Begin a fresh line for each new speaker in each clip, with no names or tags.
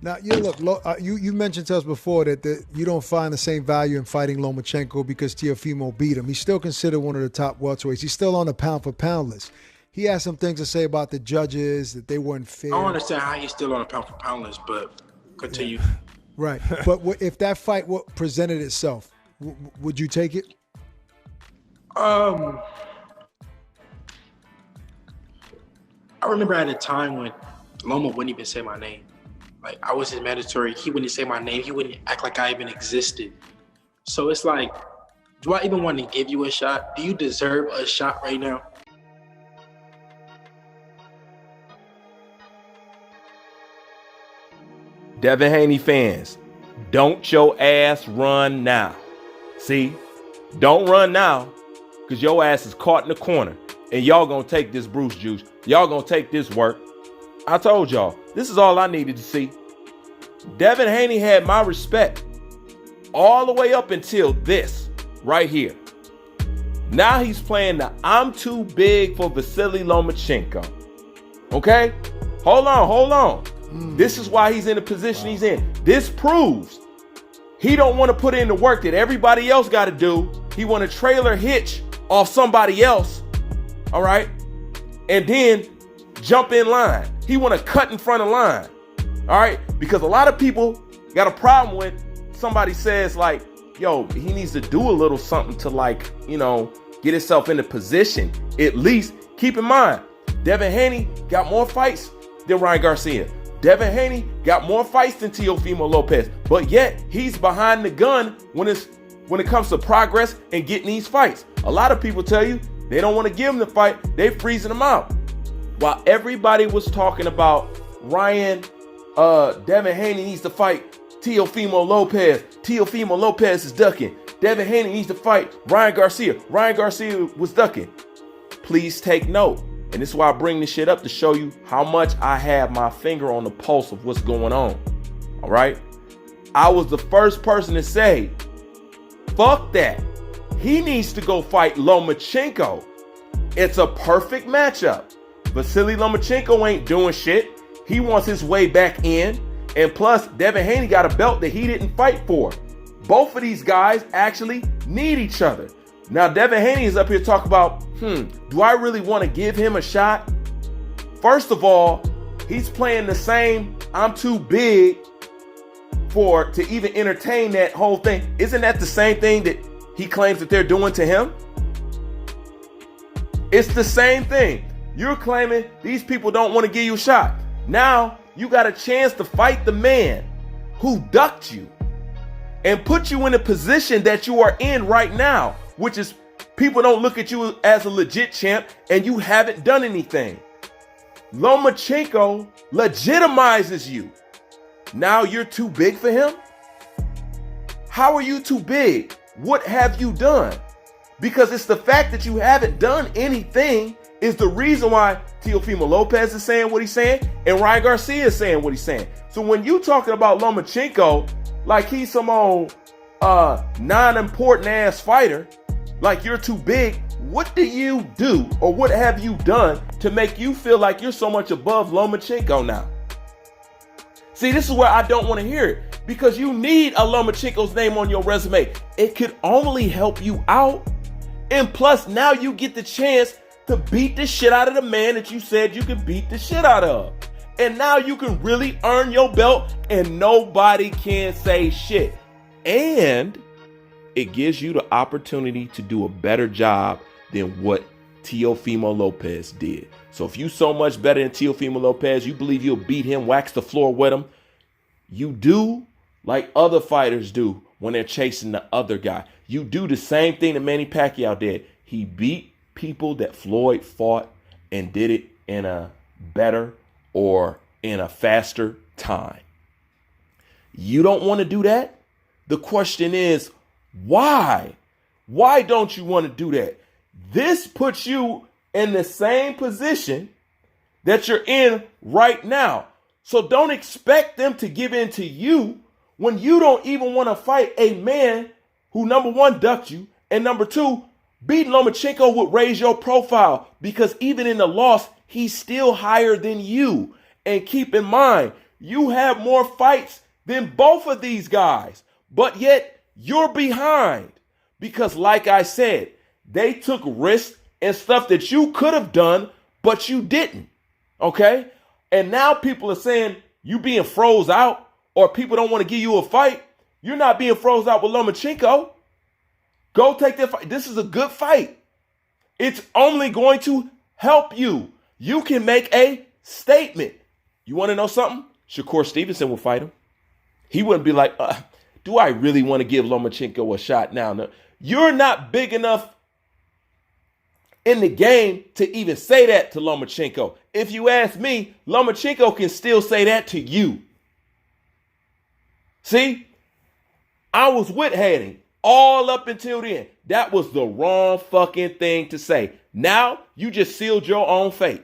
Now, you mentioned to us before that you don't find the same value in fighting Lomachenko because Teofimo beat him. He's still considered one of the top welterweights. He's still on the pound-for-pound list. He has some things to say about the judges, that they weren't fair.
I don't understand how he's still on a pound-for-pound list, but continue.
Yeah. Right. But if that fight presented itself, would you take it?
I remember at a time when Loma wouldn't even say my name. Like, I was his mandatory. He wouldn't say my name. He wouldn't act like I even existed. So it's like, do I even want to give you a shot? Do you deserve a shot right now?
Devin Haney fans, don't your ass run now. See, don't run now because your ass is caught in the corner and y'all gonna take this Bruce juice. Y'all gonna take this work. I told y'all, this is all I needed to see. Devin Haney had my respect all the way up until this right here. Now he's playing the I'm too big for Vasily Lomachenko. Okay? Hold on. This is why he's in the position he's in. This proves he don't want to put in the work that everybody else got to do. He want to trailer hitch off somebody else, all right? And then jump in line. He want to cut in front of line, all right? Because a lot of people got a problem with somebody says like, yo, he needs to do a little something to like, get himself into position. At least keep in mind, Devin Haney got more fights than Ryan Garcia. Devin Haney got more fights than Teofimo Lopez, but yet he's behind the gun when it comes to progress and getting these fights. A lot of people tell you they don't want to give him the fight. They freezing him out. While everybody was talking about Devin Haney needs to fight Teofimo Lopez. Teofimo Lopez is ducking. Devin Haney needs to fight Ryan Garcia. Ryan Garcia was ducking. Please take note. And this is why I bring this shit up to show you how much I have my finger on the pulse of what's going on. All right. I was the first person to say, fuck that. He needs to go fight Lomachenko. It's a perfect matchup. Vasily Lomachenko ain't doing shit. He wants his way back in. And plus, Devin Haney got a belt that he didn't fight for. Both of these guys actually need each other. Now, Devin Haney is up here talking about, do I really want to give him a shot? First of all, he's playing the same I'm too big to even entertain that whole thing. Isn't that the same thing that he claims that they're doing to him? It's the same thing. You're claiming these people don't want to give you a shot. Now, you got a chance to fight the man who ducked you and put you in a position that you are in right now, which is people don't look at you as a legit champ and you haven't done anything. Lomachenko legitimizes you. Now you're too big for him? How are you too big? What have you done? Because it's the fact that you haven't done anything is the reason why Teofimo Lopez is saying what he's saying and Ryan Garcia is saying what he's saying. So when you talking about Lomachenko like he's some old non-important ass fighter, like you're too big, what do you do or what have you done to make you feel like you're so much above Lomachenko now? See, this is where I don't want to hear it because you need a Lomachenko's name on your resume. It could only help you out. And plus, now you get the chance to beat the shit out of the man that you said you could beat the shit out of. And now you can really earn your belt and nobody can say shit. And it gives you the opportunity to do a better job than what Teofimo Lopez did. So if you so much better than Teofimo Lopez, you believe you'll beat him, wax the floor with him, you do like other fighters do when they're chasing the other guy. You do the same thing that Manny Pacquiao did. He beat people that Floyd fought and did it in a better or in a faster time. You don't want to do that? The question is, why? Why don't you want to do that? This puts you in the same position that you're in right now. So don't expect them to give in to you when you don't even want to fight a man who, number one, ducked you, and number two, beating Lomachenko would raise your profile because even in the loss, he's still higher than you. And keep in mind, You have more fights than both of these guys, but yet you're behind because, like I said, they took risks and stuff that you could have done, but you didn't. Okay? And now people are saying you being froze out or people don't want to give you a fight. You're not being froze out with Lomachenko. Go take that fight. This is a good fight. It's only going to help you. You can make a statement. You want to know something? Shakur Stevenson will fight him. He wouldn't be like, do I really want to give Lomachenko a shot now? No. You're not big enough in the game to even say that to Lomachenko. If you ask me, Lomachenko can still say that to you. See, I was with Haney all up until then. That was the wrong fucking thing to say. Now you just sealed your own fate.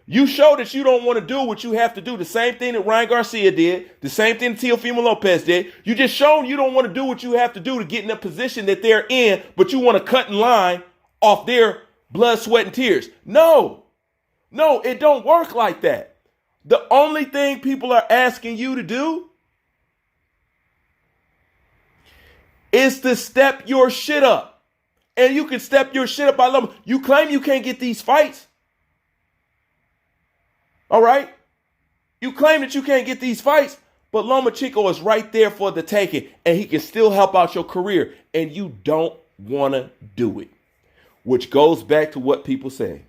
You show that you don't want to do what you have to do. The same thing that Ryan Garcia did. The same thing that Teofimo Lopez did. You just shown you don't want to do what you have to do to get in the position that they're in, but you want to cut in line off their blood, sweat, and tears. No, it don't work like that. The only thing people are asking you to do is to step your shit up. And you can step your shit up by Loma. You claim you can't get these fights. All right? You claim that you can't get these fights, but Lomachenko is right there for the taking, and he can still help out your career, and you don't want to do it. Which goes back to what people say.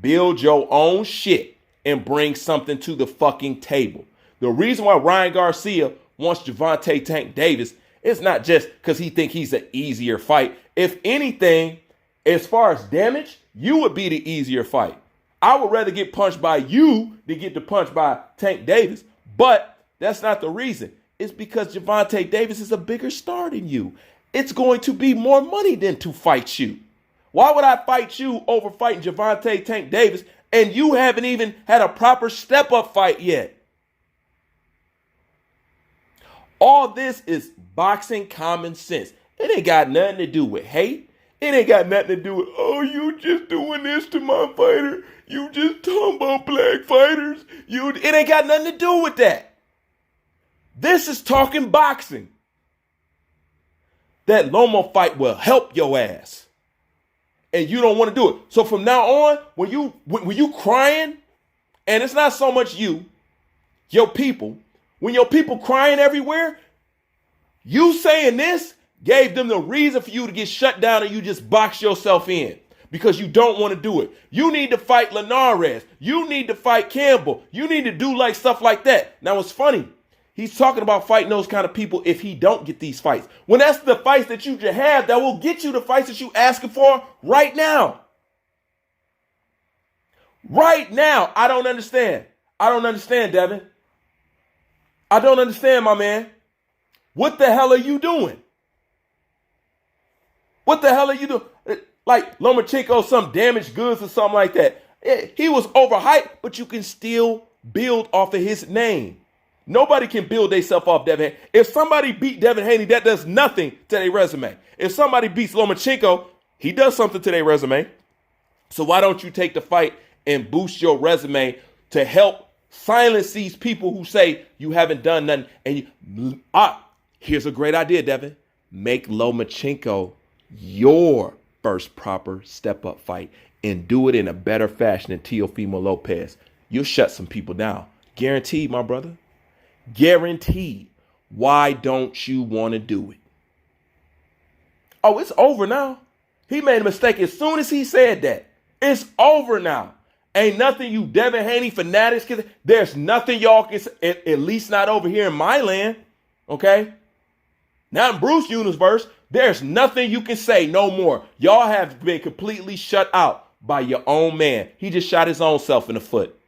Build your own shit and bring something to the fucking table. The reason why Ryan Garcia wants Gervonta Tank Davis is not just because he thinks he's an easier fight. If anything, as far as damage, you would be the easier fight. I would rather get punched by you than get the punch by Tank Davis. But that's not the reason. It's because Gervonta Davis is a bigger star than you. It's going to be more money than to fight you. Why would I fight you over fighting Gervonta Tank Davis and you haven't even had a proper step-up fight yet? All this is boxing common sense. It ain't got nothing to do with hate. It ain't got nothing to do with, oh, you just doing this to my fighter. You just talking about black fighters. It ain't got nothing to do with that. This is talking boxing. That Loma fight will help your ass. And you don't want to do it. So from now on, when you crying, and it's not so much you, your people, when your people crying everywhere, you saying this gave them the reason for you to get shut down and you just box yourself in because you don't want to do it. You need to fight Linares. You need to fight Campbell. You need to do like stuff like that. Now, it's funny. He's talking about fighting those kind of people if he don't get these fights. When that's the fights that you just have that will get you the fights that you asking for right now. Right now. I don't understand. I don't understand, Devin. I don't understand, my man. What the hell are you doing? What the hell are you doing? Like Lomachenko, some damaged goods or something like that. He was overhyped, but you can still build off of his name. Nobody can build themselves off Devin. If somebody beat Devin Haney, that does nothing to their resume. If somebody beats Lomachenko, he does something to their resume. So why don't you take the fight and boost your resume to help silence these people who say you haven't done nothing? And here's a great idea, Devin. Make Lomachenko your first proper step-up fight and do it in a better fashion than Teofimo Lopez. You'll shut some people down. Guaranteed, my brother. Guaranteed. Why don't you want to do it? Oh, it's over now. He made a mistake as soon as he said that. It's over now. Ain't nothing you Devin Haney fanatics can. There's nothing y'all can say, at least not over here in my land. Okay? Not in Bruce universe. There's nothing you can say no more. Y'all have been completely shut out by your own man. He just shot his own self in the foot.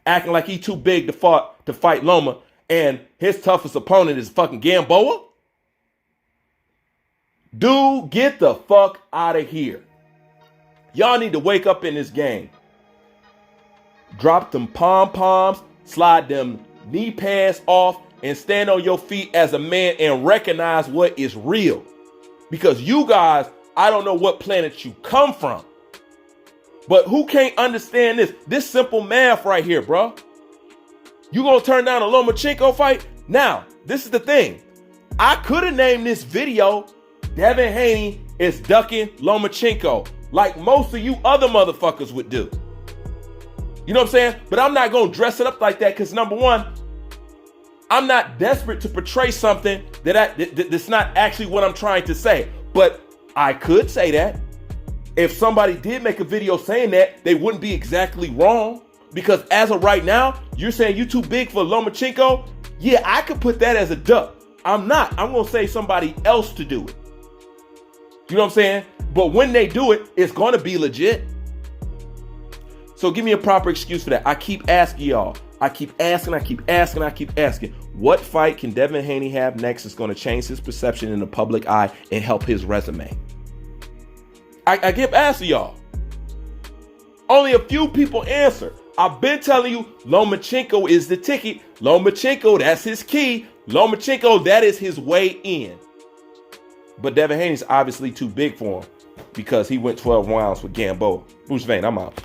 Acting like he too big to fight Loma. And his toughest opponent is fucking Gamboa? Dude, get the fuck out of here. Y'all need to wake up in this game. Drop them pom-poms, slide them knee pads off, and stand on your feet as a man and recognize what is real. Because you guys, I don't know what planet you come from. But who can't understand this? This simple math right here, bro. You gonna turn down a Lomachenko fight? Now, this is the thing. I could have named this video, Devin Haney is ducking Lomachenko, like most of you other motherfuckers would do. You know what I'm saying? But I'm not gonna dress it up like that because number one, I'm not desperate to portray something that's not actually what I'm trying to say. But I could say that. If somebody did make a video saying that, they wouldn't be exactly wrong. Because as of right now, you're saying you too big for Lomachenko. Yeah, I could put that as a duck. I'm not. I'm going to say somebody else to do it. You know what I'm saying? But when they do it, it's going to be legit. So give me a proper excuse for that. I keep asking y'all. I keep asking. What fight can Devin Haney have next that's going to change his perception in the public eye and help his resume? I keep asking y'all. Only a few people answer. I've been telling you, Lomachenko is the ticket. Lomachenko, that's his key. Lomachenko, that is his way in. But Devin Haney's obviously too big for him because he went 12 rounds with Gamboa. Bruce Vane, I'm out.